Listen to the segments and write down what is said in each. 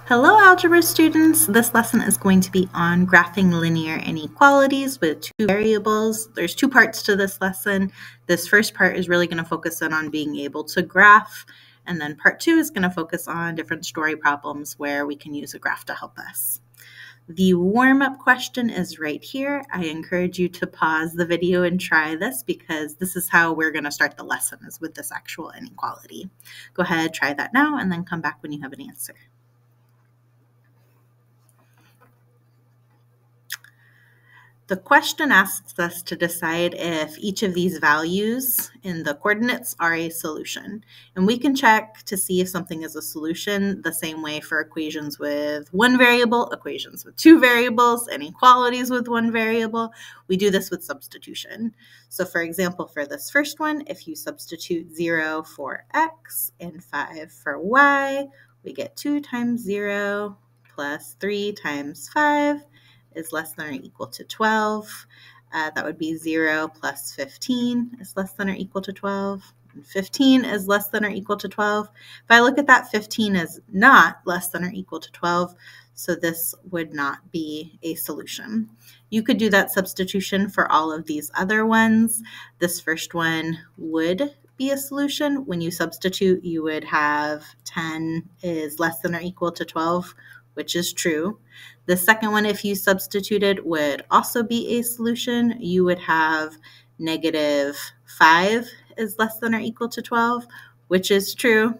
Hello, algebra students. This lesson is going to be on graphing linear inequalities with two variables. There's two parts to this lesson. This first part is really going to focus on being able to graph, and then part two is going to focus on different story problems where we can use a graph to help us. The warm-up question is right here. I encourage you to pause the video and try this because this is how we're going to start the lesson, is with this actual inequality. Go ahead, try that now, and then come back when you have an answer. The question asks us to decide if each of these values in the coordinates are a solution. And we can check to see if something is a solution the same way for equations with one variable, equations with two variables, inequalities with one variable. We do this with substitution. So for example, for this first one, if you substitute 0 for x and 5 for y, we get 2 times 0 plus 3 times 5 is less than or equal to 12. That would be 0 plus 15 is less than or equal to 12. And 15 is less than or equal to 12. If I look at that, 15 is not less than or equal to 12, so this would not be a solution. You could do that substitution for all of these other ones. This first one would be a solution. When you substitute, you would have 10 is less than or equal to 12, which is true. The second one, if you substituted, would also be a solution. You would have negative 5 is less than or equal to 12, which is true.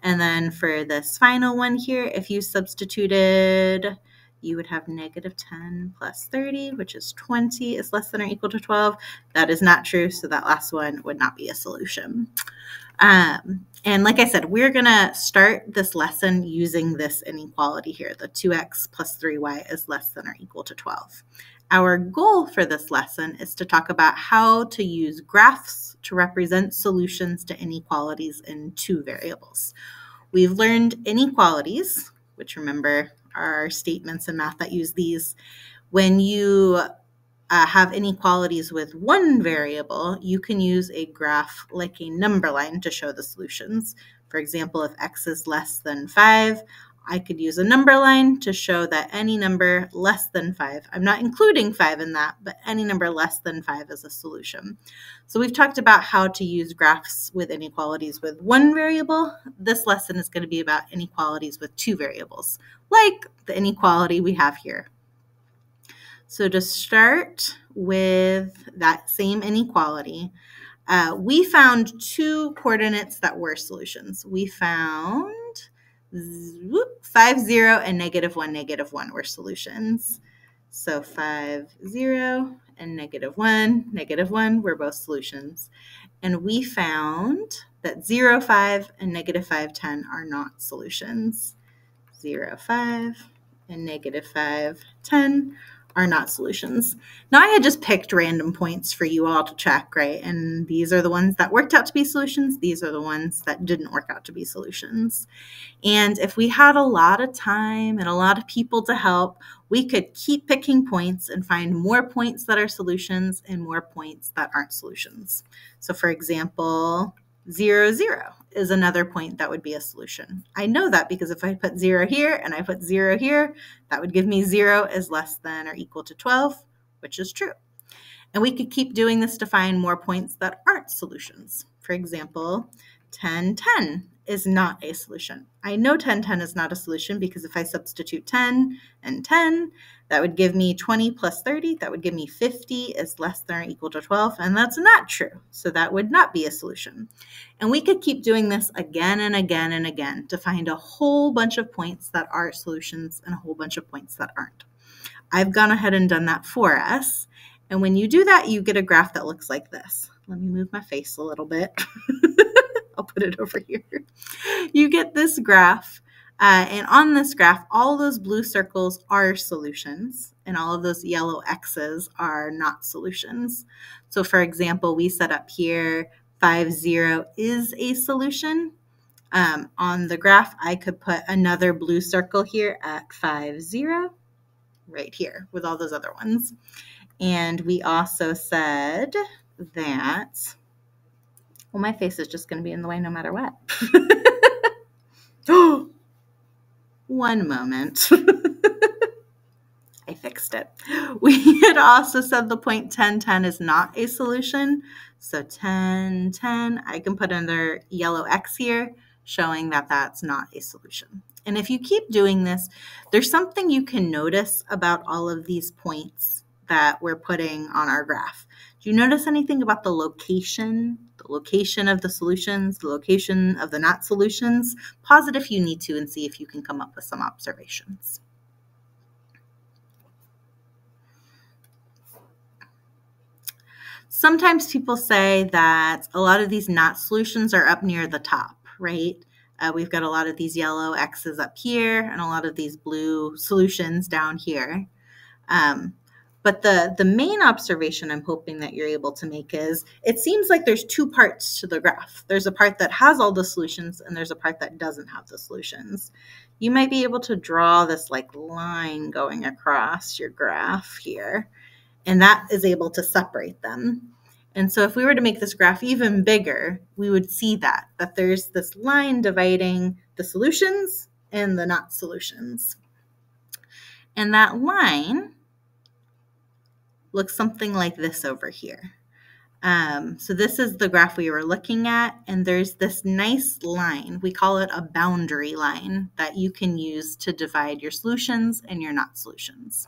And then for this final one here, if you substituted, you would have negative 10 plus 30, which is 20, is less than or equal to 12. That is not true, so that last one would not be a solution. And like I said, we're going to start this lesson using this inequality here, the 2x plus 3y is less than or equal to 12. Our goal for this lesson is to talk about how to use graphs to represent solutions to inequalities in two variables. We've learned inequalities, which remember are statements in math that use these. When you have inequalities with one variable, you can use a graph like a number line to show the solutions. For example, if x is less than 5, I could use a number line to show that any number less than 5, I'm not including 5 in that, but any number less than 5 is a solution. So we've talked about how to use graphs with inequalities with one variable. This lesson is going to be about inequalities with two variables, like the inequality we have here. So to start with that same inequality, we found two coordinates that were solutions. We found 5, 0, and negative 1 were solutions. So 5, 0, and negative 1 were both solutions. And we found that 0, 5, and negative 5, 10 are not solutions. 0, 5, and negative 5, 10 are not solutions. Now I had just picked random points for you all to check, right? And these are the ones that worked out to be solutions. These are the ones that didn't work out to be solutions. And if we had a lot of time and a lot of people to help, we could keep picking points and find more points that are solutions and more points that aren't solutions. So for example, 0, 0 is another point that would be a solution. I know that because if I put 0 here and I put 0 here, that would give me 0 is less than or equal to 12, which is true. And we could keep doing this to find more points that aren't solutions. For example, 10, 10 is not a solution. I know 10, 10 is not a solution because if I substitute 10 and 10, that would give me 20 plus 30. That would give me 50 is less than or equal to 12, and that's not true. So that would not be a solution. And we could keep doing this again and again and again to find a whole bunch of points that are solutions and a whole bunch of points that aren't. I've gone ahead and done that for us. And when you do that, you get a graph that looks like this. Let me move my face a little bit. I'll put it over here. You get this graph, and on this graph, all those blue circles are solutions, and all of those yellow X's are not solutions. So for example, we set up here 5, 0 is a solution. On the graph, I could put another blue circle here at 5, 0, right here with all those other ones. And we also said that, well, my face is just going to be in the way no matter what. One moment. I fixed it. We had also said the point 10, 10 is not a solution. So 10, 10, I can put another yellow X here showing that that's not a solution. And if you keep doing this, there's something you can notice about all of these points that we're putting on our graph. Do you notice anything about the location of the solutions, the location of the not solutions? Pause it if you need to and see if you can come up with some observations. Sometimes people say that a lot of these not solutions are up near the top, right? We've got a lot of these yellow X's up here and a lot of these blue solutions down here. But the main observation I'm hoping that you're able to make is it seems like there's two parts to the graph. There's a part that has all the solutions and there's a part that doesn't have the solutions. You might be able to draw this like line going across your graph here, and that is able to separate them. And so if we were to make this graph even bigger, we would see that there's this line dividing the solutions and the not solutions. And that line looks something like this over here. So this is the graph we were looking at, and there's this nice line. We call it a boundary line that you can use to divide your solutions and your not solutions.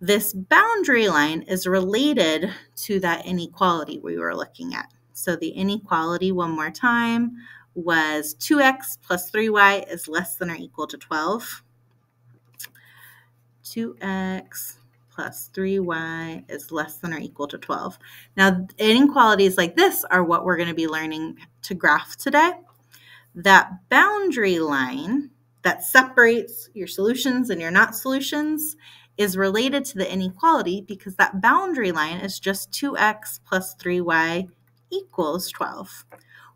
This boundary line is related to that inequality we were looking at. So the inequality, one more time, was 2x plus 3y is less than or equal to 12. 2x plus 3y is less than or equal to 12. Now, inequalities like this are what we're going to be learning to graph today. That boundary line that separates your solutions and your not solutions is related to the inequality because that boundary line is just 2x plus 3y equals 12.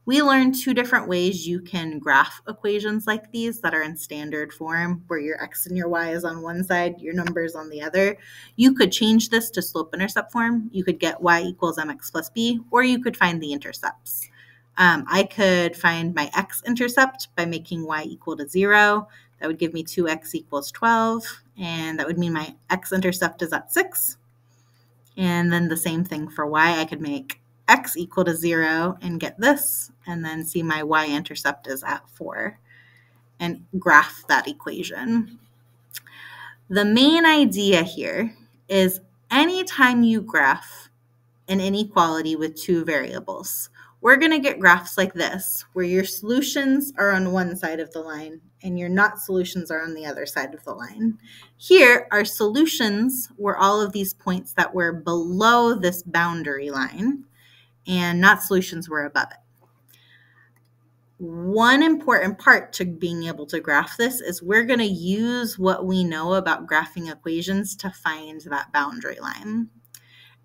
We learned two different ways you can graph equations like these that are in standard form, where your x and your y is on one side, your numbers on the other. You could change this to slope-intercept form. You could get y equals mx plus b, or you could find the intercepts. I could find my x-intercept by making y equal to 0. That would give me 2x equals 12, and that would mean my x-intercept is at 6. And then the same thing for y. I could make x equal to 0 and get this, and then see my y-intercept is at 4, and graph that equation. The main idea here is anytime you graph an inequality with two variables, we're going to get graphs like this, where your solutions are on one side of the line and your not solutions are on the other side of the line. Here, our solutions were all of these points that were below this boundary line, and not solutions were above it. One important part to being able to graph this is we're going to use what we know about graphing equations to find that boundary line.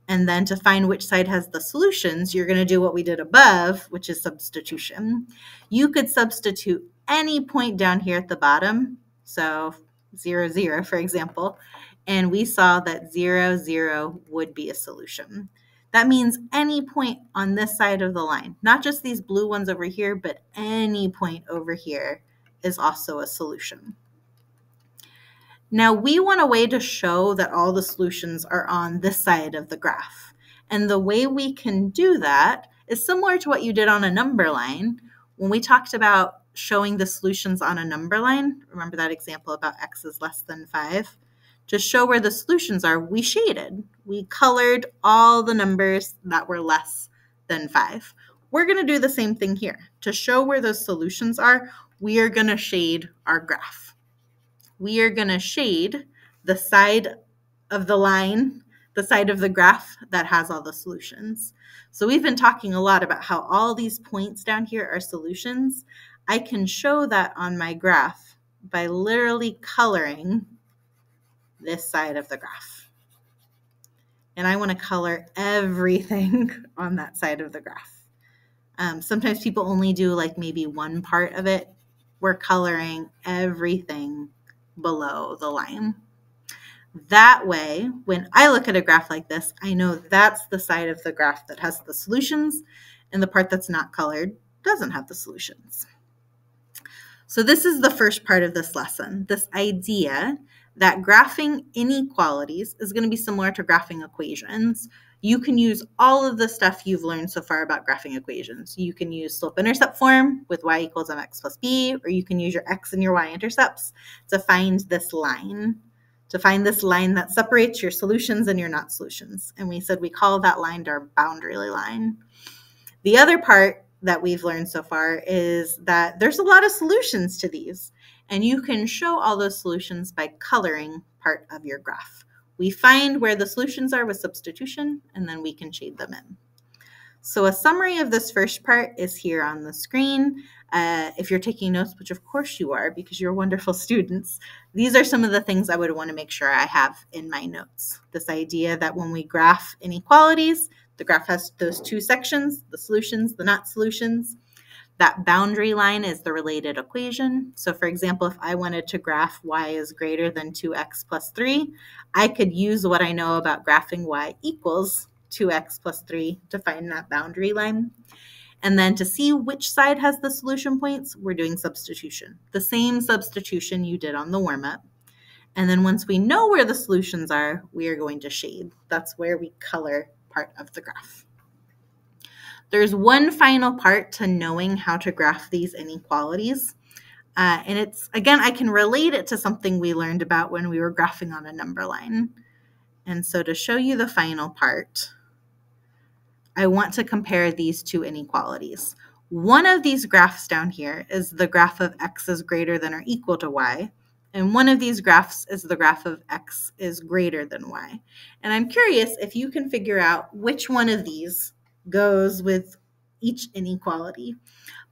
And then to find which side has the solutions, you're going to do what we did above, which is substitution. You could substitute any point down here at the bottom, so 0, 0, for example, and we saw that 0, 0 would be a solution. That means any point on this side of the line, not just these blue ones over here, but any point over here is also a solution. Now, we want a way to show that all the solutions are on this side of the graph. And the way we can do that is similar to what you did on a number line. When we talked about showing the solutions on a number line, remember that example about x is less than 5? To show where the solutions are, we shaded. We colored all the numbers that were less than 5. We're going to do the same thing here. To show where those solutions are, we are going to shade our graph. We are going to shade the side of the line, the side of the graph that has all the solutions. So we've been talking a lot about how all these points down here are solutions. I can show that on my graph by literally coloring this side of the graph. And I want to color everything on that side of the graph. Sometimes people only do like maybe one part of it. We're coloring everything below the line. That way, when I look at a graph like this, I know that's the side of the graph that has the solutions, and the part that's not colored doesn't have the solutions. So this is the first part of this lesson, this idea that graphing inequalities is going to be similar to graphing equations. You can use all of the stuff you've learned so far about graphing equations. You can use slope-intercept form with y equals mx plus b, or you can use your x and your y intercepts to find this line, that separates your solutions and your not solutions. And we said we call that line our boundary line. The other part that we've learned so far is that there's a lot of solutions to these, and you can show all those solutions by coloring part of your graph. We find where the solutions are with substitution, and then we can shade them in. So a summary of this first part is here on the screen. If you're taking notes, which of course you are because you're wonderful students, these are some of the things I would want to make sure I have in my notes. This idea that when we graph inequalities, the graph has those two sections, the solutions, the not solutions. That boundary line is the related equation. So for example, if I wanted to graph y is greater than 2x plus 3, I could use what I know about graphing y equals 2x plus 3 to find that boundary line. And then to see which side has the solution points, we're doing substitution. The same substitution you did on the warm-up. And then once we know where the solutions are, we are going to shade. That's where we color part of the graph. There's one final part to knowing how to graph these inequalities. And it's, again, I can relate it to something we learned about when we were graphing on a number line. And so to show you the final part, I want to compare these two inequalities. One of these graphs down here is the graph of x is greater than or equal to y. And one of these graphs is the graph of x is greater than y. And I'm curious if you can figure out which one of these goes with each inequality.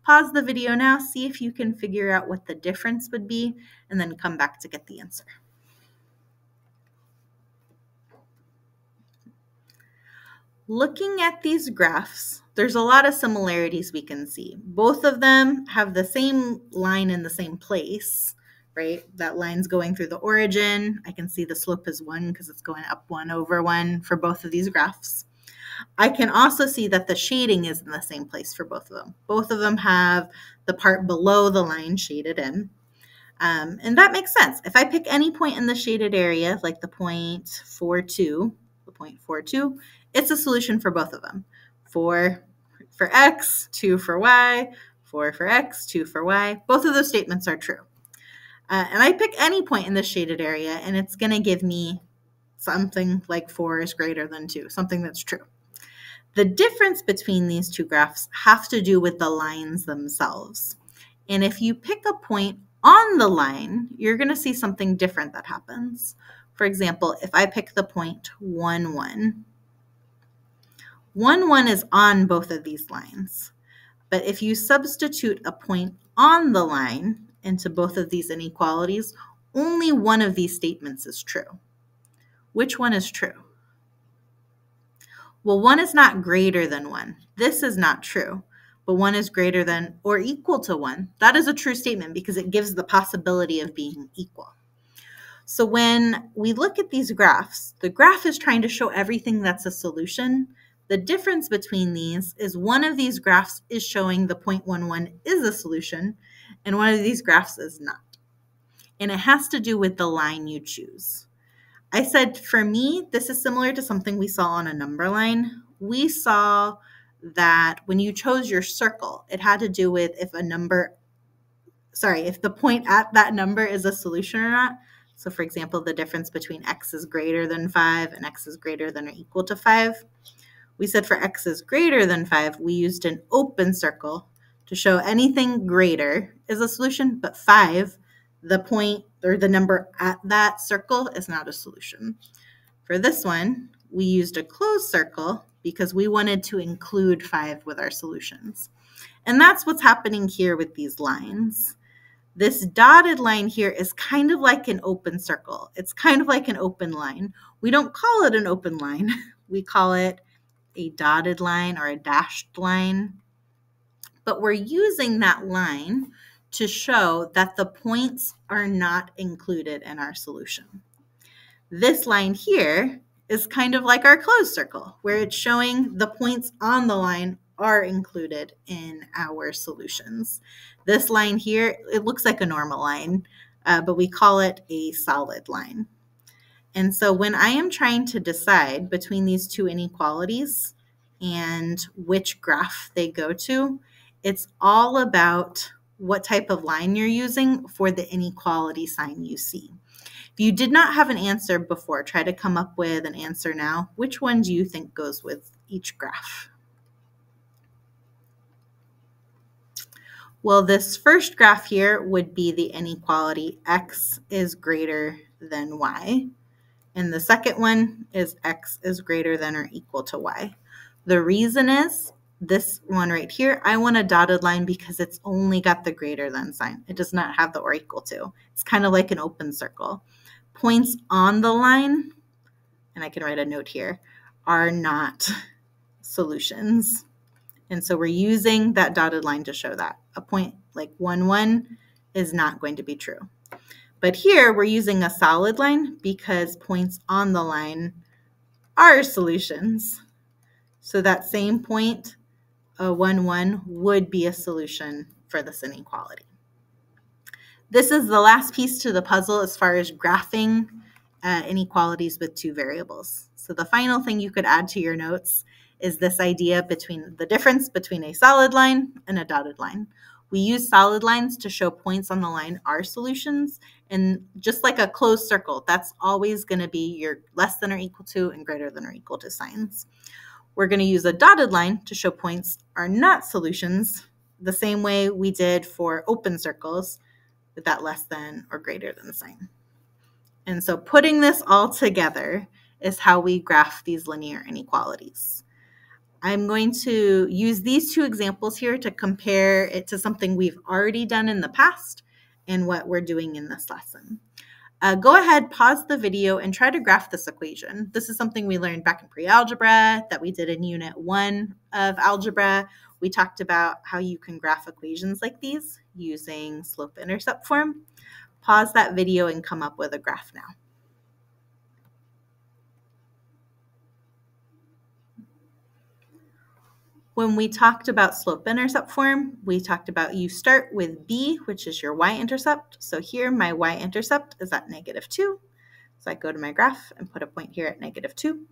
Pause the video now, see if you can figure out what the difference would be, and then come back to get the answer. Looking at these graphs, there's a lot of similarities we can see. Both of them have the same line in the same place, right? That line's going through the origin. I can see the slope is 1 because it's going up 1 over 1 for both of these graphs. I can also see that the shading is in the same place for both of them. Both of them have the part below the line shaded in. And that makes sense. If I pick any point in the shaded area, like the point 42, it's a solution for both of them. 4 for x, 2 for y, 4 for x, 2 for y. Both of those statements are true. And I pick any point in the shaded area, and it's going to give me something like 4 is greater than 2, something that's true. The difference between these two graphs have to do with the lines themselves. And if you pick a point on the line, you're going to see something different that happens. For example, if I pick the point 1, 1, 1, 1 is on both of these lines. But if you substitute a point on the line into both of these inequalities, only one of these statements is true. Which one is true? Well, 1 is not greater than 1. This is not true. But 1 is greater than or equal to 1. That is a true statement because it gives the possibility of being equal. So when we look at these graphs, the graph is trying to show everything that's a solution. The difference between these is one of these graphs is showing the 0.11 is a solution, and one of these graphs is not. And it has to do with the line you choose. I said, for me, this is similar to something we saw on a number line. We saw that when you chose your circle, it had to do with if the point at that number is a solution or not. So for example, the difference between x is greater than 5 and x is greater than or equal to 5. We said for x is greater than 5, we used an open circle to show anything greater is a solution, but 5, the point or the number at that circle, is not a solution. For this one, we used a closed circle because we wanted to include 5 with our solutions. And that's what's happening here with these lines. This dotted line here is kind of like an open circle. It's kind of like an open line. We don't call it an open line. We call it a dotted line or a dashed line. But we're using that line to show that the points are not included in our solution. This line here is kind of like our closed circle, where it's showing the points on the line are included in our solutions. This line here, it looks like a normal line, but we call it a solid line. And so when I am trying to decide between these two inequalities and which graph they go to, it's all about what type of line you're using for the inequality sign you see. If you did not have an answer before, try to come up with an answer now. Which one do you think goes with each graph? Well, this first graph here would be the inequality x is greater than y. And the second one is x is greater than or equal to y. The reason is this one right here, I want a dotted line because it's only got the greater than sign. It does not have the or equal to. It's kind of like an open circle. Points on the line, and I can write a note here, are not solutions. And so we're using that dotted line to show that. A point like 1, 1 is not going to be true. But here we're using a solid line because points on the line are solutions. So that same point, a 1, 1, would be a solution for this inequality. This is the last piece to the puzzle as far as graphing inequalities with two variables. So the final thing you could add to your notes is this idea between the difference between a solid line and a dotted line. We use solid lines to show points on the line are solutions, and just like a closed circle, that's always going to be your less than or equal to and greater than or equal to signs. We're going to use a dotted line to show points are not solutions, the same way we did for open circles with that less than or greater than sign. And so putting this all together is how we graph these linear inequalities. I'm going to use these two examples here to compare it to something we've already done in the past and what we're doing in this lesson. Go ahead, pause the video, and try to graph this equation. This is something we learned back in pre-algebra that we did in Unit 1 of algebra. We talked about how you can graph equations like these using slope-intercept form. Pause that video and come up with a graph now. When we talked about slope-intercept form, we talked about you start with b, which is your y-intercept. So here my y-intercept is at -2. So I go to my graph and put a point here at -2.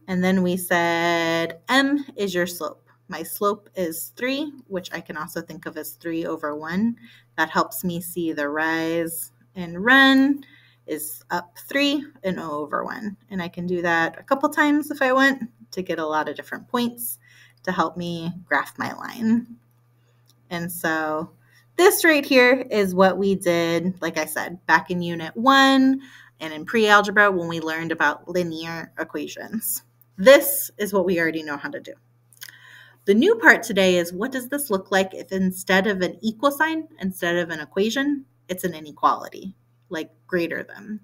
And then we said m is your slope. My slope is 3, which I can also think of as 3 over 1. That helps me see the rise and run is up 3 and O over 1. And I can do that a couple times if I want to get a lot of different points to help me graph my line. And so this right here is what we did, like I said, back in Unit 1 and in pre-algebra when we learned about linear equations. This is what we already know how to do. The new part today is, what does this look like if instead of an equal sign, instead of an equation, it's an inequality, like greater than.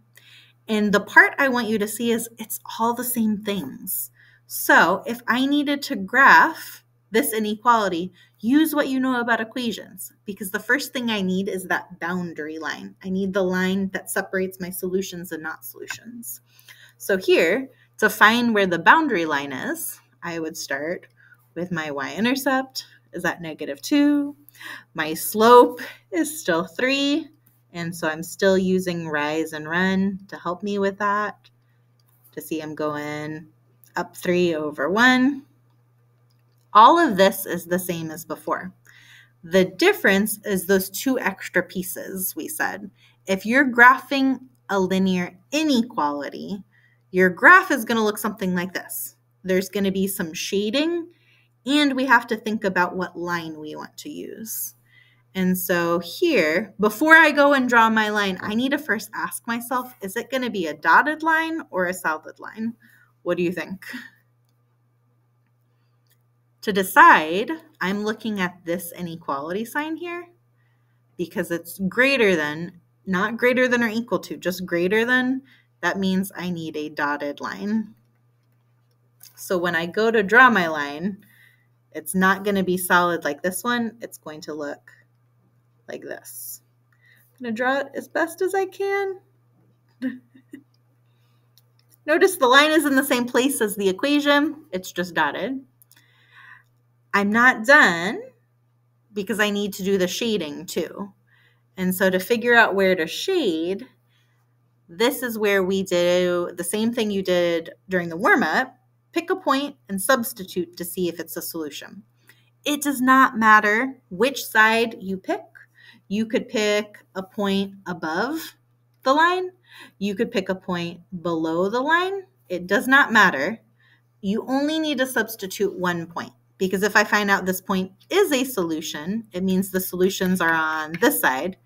And the part I want you to see is it's all the same things. So if I needed to graph this inequality, use what you know about equations, because the first thing I need is that boundary line. I need the line that separates my solutions and not solutions. So here, to find where the boundary line is, I would start with my y-intercept is at -2. My slope is still 3, and so I'm still using rise and run to help me with that, to see I'm going up 3 over 1. All of this is the same as before. The difference is those two extra pieces we said. If you're graphing a linear inequality, your graph is going to look something like this. There's going to be some shading, and we have to think about what line we want to use. And so here, before I go and draw my line, I need to first ask myself, is it going to be a dotted line or a solid line? What do you think? To decide, I'm looking at this inequality sign here because it's greater than, not greater than or equal to, just greater than. That means I need a dotted line. So when I go to draw my line, it's not going to be solid like this one. It's going to look like this. I'm going to draw it as best as I can. Notice the line is in the same place as the equation. It's just dotted. I'm not done because I need to do the shading too. And so to figure out where to shade, this is where we do the same thing you did during the warm-up. Pick a point and substitute to see if it's a solution. It does not matter which side you pick. You could pick a point above the line. You could pick a point below the line. It does not matter. You only need to substitute one point, because if I find out this point is a solution, it means the solutions are on this side.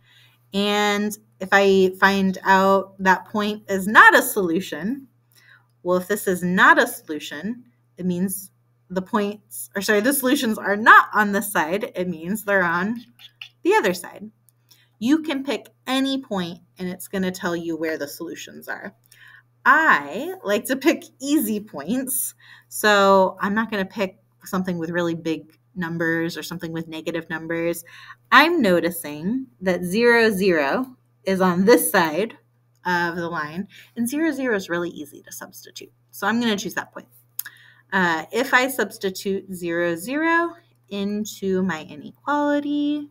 And if I find out that point is not a solution, well, if this is not a solution, it means the solutions are not on this side. It means they're on the other side. You can pick any point and it's going to tell you where the solutions are. I like to pick easy points. So I'm not going to pick something with really big numbers or something with negative numbers. I'm noticing that 0, 0 is on this side of the line, and 0, 0 is really easy to substitute. So I'm going to choose that point. If I substitute 0, 0 into my inequality,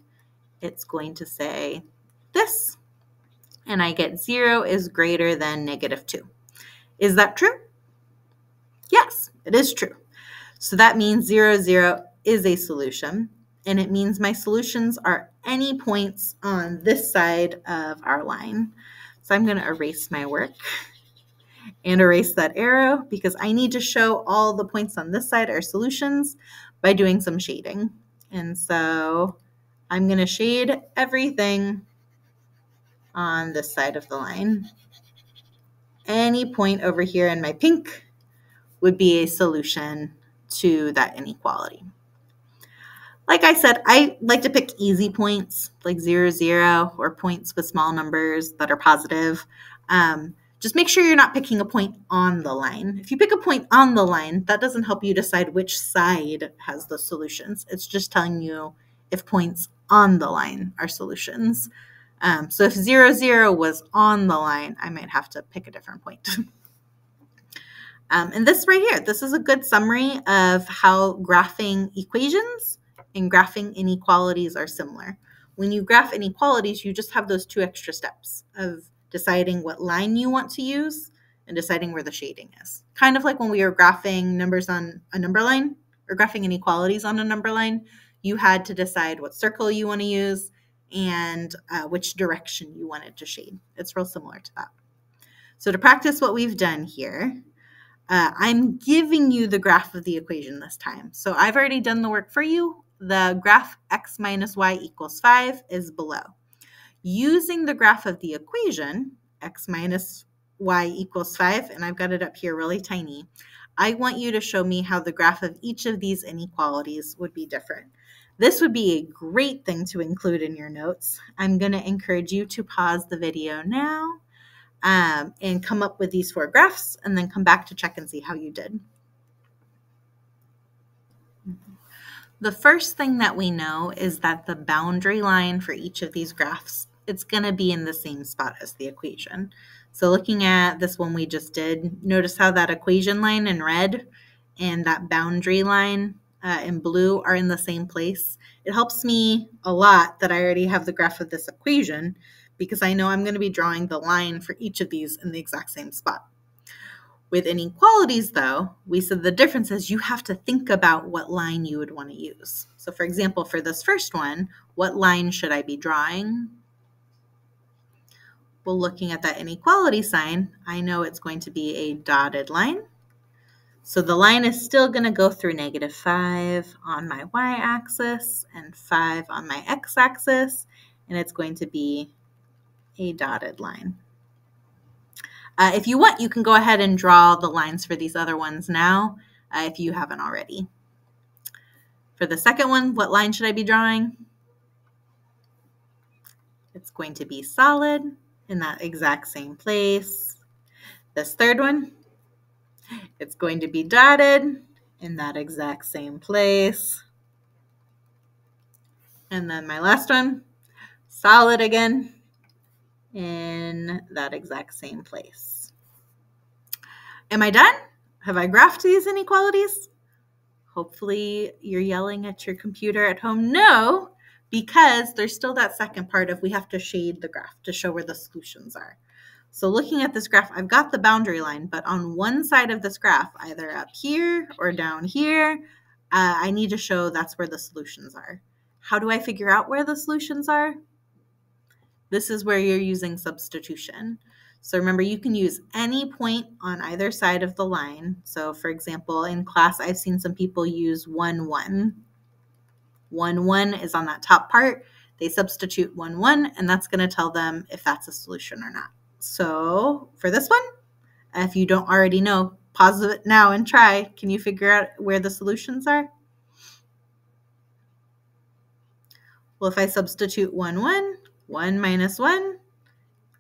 it's going to say this, and I get 0 is greater than negative 2. Is that true? Yes, it is true. So that means 0, 0 is a solution, and it means my solutions are any points on this side of our line. So I'm going to erase my work and erase that arrow, because I need to show all the points on this side are solutions by doing some shading. And so I'm going to shade everything on this side of the line. Any point over here in my pink would be a solution to that inequality. Like I said, I like to pick easy points like 0, 0, or points with small numbers that are positive. Just make sure you're not picking a point on the line. If you pick a point on the line, that doesn't help you decide which side has the solutions. It's just telling you if points on the line are solutions. So if 0, 0 was on the line, I might have to pick a different point. And this right here, this is a good summary of how graphing equations and graphing inequalities are similar. When you graph inequalities, you just have those 2 extra steps of deciding what line you want to use and deciding where the shading is. Kind of like when we were graphing numbers on a number line or graphing inequalities on a number line, you had to decide what circle you want to use and which direction you wanted to shade. It's real similar to that. So to practice what we've done here, I'm giving you the graph of the equation this time. So I've already done the work for you. The graph x minus y equals 5 is below. Using the graph of the equation, x minus y equals 5, and I've got it up here really tiny, I want you to show me how the graph of each of these inequalities would be different. This would be a great thing to include in your notes. I'm going to encourage you to pause the video now and come up with these 4 graphs, and then come back to check and see how you did. The first thing that we know is that the boundary line for each of these graphs, it's going to be in the same spot as the equation. So looking at this one we just did, notice how that equation line in red and that boundary line in blue are in the same place. It helps me a lot that I already have the graph of this equation, because I know I'm going to be drawing the line for each of these in the exact same spot. With inequalities, though, we said the difference is you have to think about what line you would want to use. So for example, for this first one, what line should I be drawing? Well, looking at that inequality sign, I know it's going to be a dotted line. So the line is still going to go through negative 5 on my y-axis and 5 on my x-axis, and it's going to be a dotted line. If you want, you can go ahead and draw the lines for these other ones now, if you haven't already. For the second one, what line should I be drawing? It's going to be solid in that exact same place. This third one, it's going to be dotted in that exact same place. And then my last one, solid again in that exact same place. Am I done? Have I graphed these inequalities? Hopefully you're yelling at your computer at home, no, because there's still that second part of we have to shade the graph to show where the solutions are. So looking at this graph, I've got the boundary line, but on one side of this graph, either up here or down here, I need to show that's where the solutions are. How do I figure out where the solutions are? This is where you're using substitution. So remember, you can use any point on either side of the line. So for example, in class, I've seen some people use 1, 1. 1, 1 is on that top part. They substitute 1, 1, and that's going to tell them if that's a solution or not. So for this one, if you don't already know, pause it now and try. Can you figure out where the solutions are? Well, if I substitute 1, 1, 1 minus 1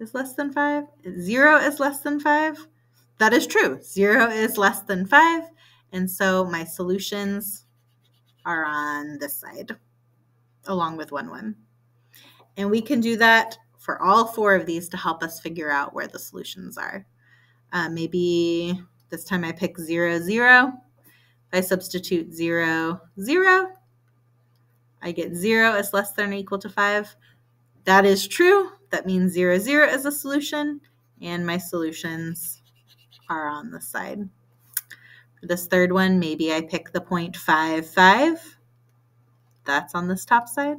is less than 5. 0 is less than 5. That is true. 0 is less than 5. And so my solutions are on this side, along with 1, 1. And we can do that for all 4 of these to help us figure out where the solutions are. Maybe this time I pick 0, 0. If I substitute 0, 0, I get 0 is less than or equal to 5. That is true. That means 0, 0 is a solution, and my solutions are on this side. For this third one, maybe I pick the point 5, 5. That's on this top side.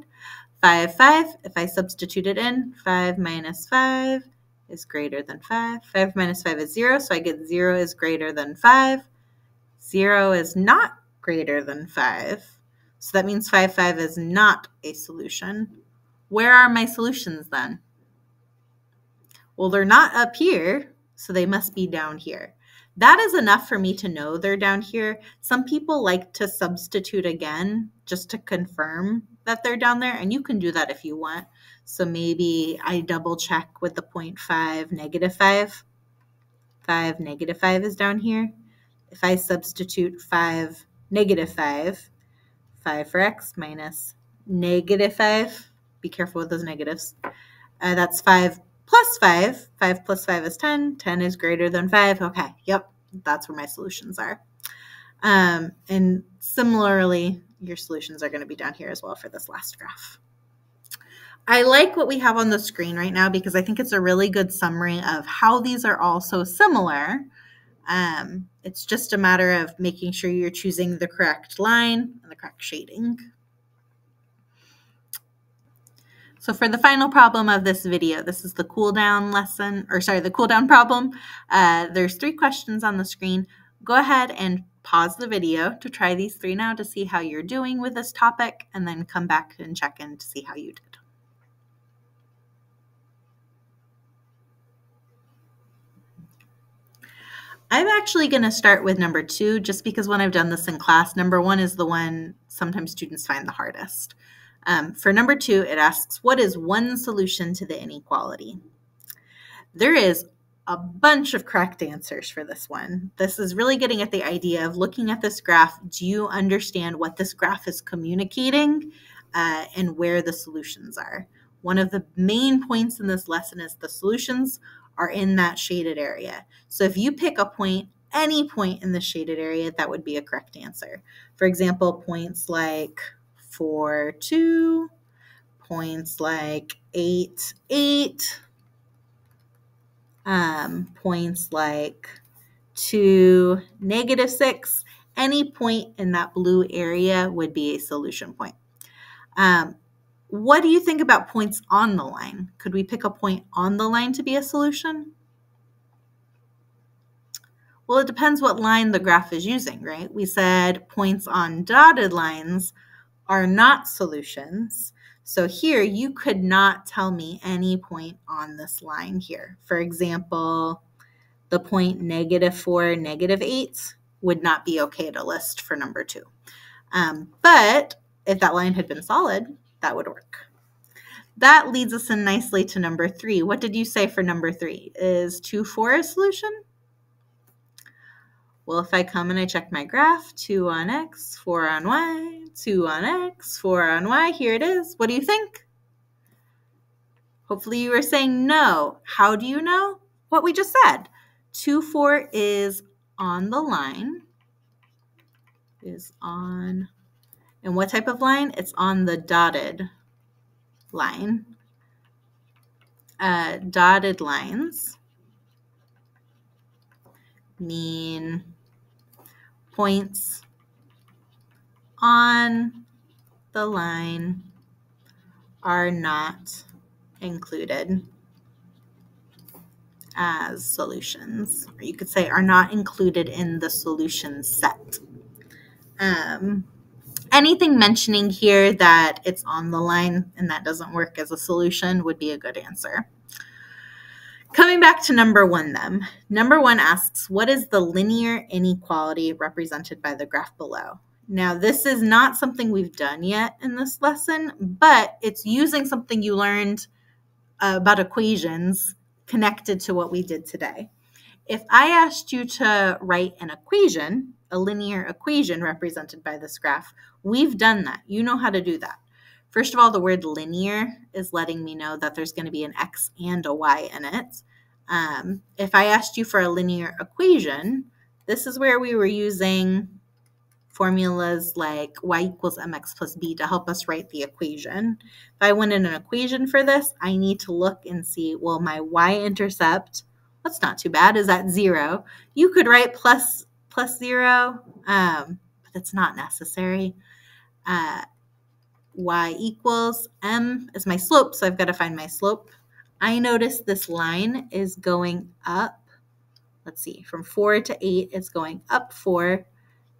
5, 5. If I substitute it in, 5 minus 5 is greater than 5. 5 minus 5 is 0, so I get 0 is greater than 5. 0 is not greater than 5. So that means 5, 5 is not a solution. Where are my solutions then? Well, they're not up here, so they must be down here. That is enough for me to know they're down here. Some people like to substitute again just to confirm that they're down there, and you can do that if you want. So maybe I double check with the 0.5, negative 5. 5, negative 5 is down here. If I substitute 5, negative 5, 5 for x minus negative 5, be careful with those negatives. That's 5 plus 5. 5 plus 5 is 10. 10 is greater than 5. Okay, yep, that's where my solutions are. And similarly, your solutions are going to be down here as well for this last graph. I like what we have on the screen right now because I think it's a really good summary of how these are all so similar. It's just a matter of making sure you're choosing the correct line and the correct shading. So for the final problem of this video, this is the cool down lesson, or sorry, the cool down problem. There's 3 questions on the screen. Go ahead and pause the video to try these 3 now to see how you're doing with this topic, and then come back and check in to see how you did. I'm actually going to start with number 2 just because when I've done this in class, number 1 is the one sometimes students find the hardest. For number 2, it asks, what is one solution to the inequality? There is a bunch of correct answers for this one. This is really getting at the idea of looking at this graph. Do you understand what this graph is communicating and where the solutions are? One of the main points in this lesson is the solutions are in that shaded area. So if you pick a point, any point in the shaded area, that would be a correct answer. For example, points like 4, 2, points like 8, 8, points like 2, negative 6, any point in that blue area would be a solution point. What do you think about points on the line? Could we pick a point on the line to be a solution? Well, it depends what line the graph is using, right? We said points on dotted lines are not solutions. So here you could not tell me any point on this line here. For example, the point negative 4, negative 8 would not be okay to list for number 2. But if that line had been solid, that would work. That leads us in nicely to number 3. What did you say for number 3? Is 2, 4 a solution? Well, if I come and I check my graph, 2 on x, 4 on y, 2 on x, 4 on y, here it is. What do you think? Hopefully you were saying no. How do you know? What we just said. 2, 4 is on the line. Is on, and what type of line? It's on the dotted line. Dotted lines mean points on the line are not included as solutions, or you could say are not included in the solution set. Anything mentioning here that it's on the line and that doesn't work as a solution would be a good answer. Coming back to number 1 then. Number 1 asks, what is the linear inequality represented by the graph below? Now, this is not something we've done yet in this lesson, but it's using something you learned about equations connected to what we did today. If I asked you to write an equation, a linear equation represented by this graph, we've done that. You know how to do that. First of all, the word linear is letting me know that there's going to be an x and a y in it. If I asked you for a linear equation, this is where we were using formulas like y equals mx plus b to help us write the equation. If I wanted an equation for this, I need to look and see, well, my y-intercept, that's not too bad, is at 0. You could write plus 0, but it's not necessary. Y equals m is my slope, so I've got to find my slope. I notice this line is going up. Let's see, from 4 to 8, it's going up 4.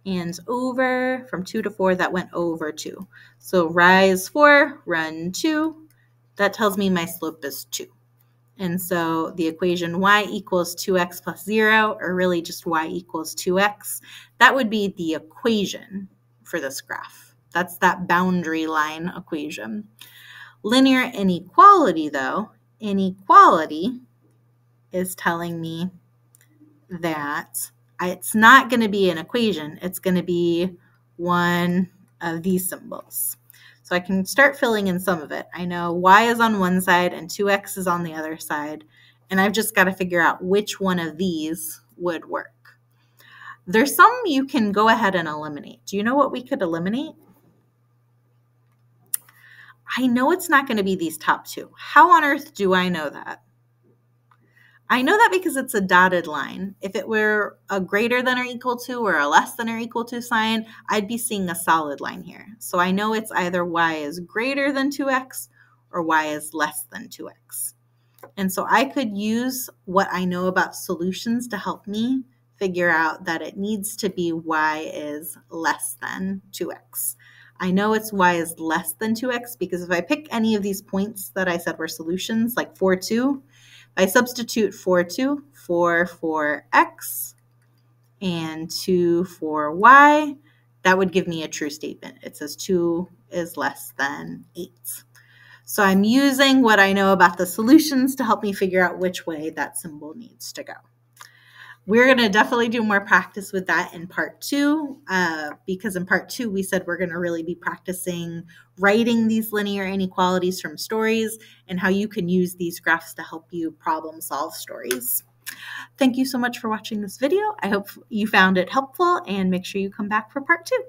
And over, from 2 to 4, that went over 2. So rise 4, run 2. That tells me my slope is 2. And so the equation y equals 2x plus 0, or really just y equals 2x, that would be the equation for this graph. That's that boundary line equation. Linear inequality, though, inequality is telling me that it's not going to be an equation. It's going to be one of these symbols. So I can start filling in some of it. I know y is on one side and 2x is on the other side, and I've just got to figure out which one of these would work. There's some you can go ahead and eliminate. Do you know what we could eliminate? I know it's not going to be these top 2. How on earth do I know that? I know that because it's a dotted line. If it were a greater than or equal to or a less than or equal to sign, I'd be seeing a solid line here. So I know it's either y is greater than 2x or y is less than 2x. And so I could use what I know about solutions to help me figure out that it needs to be y is less than 2x. I know it's y is less than 2x because if I pick any of these points that I said were solutions, like 4, 2, I substitute 4, 2, 4 for x, and 2 for y. That would give me a true statement. It says 2 is less than 8. So I'm using what I know about the solutions to help me figure out which way that symbol needs to go. We're going to definitely do more practice with that in part 2, because in part 2 we said we're going to really be practicing writing these linear inequalities from stories and how you can use these graphs to help you problem solve stories. Thank you so much for watching this video. I hope you found it helpful, and make sure you come back for part 2.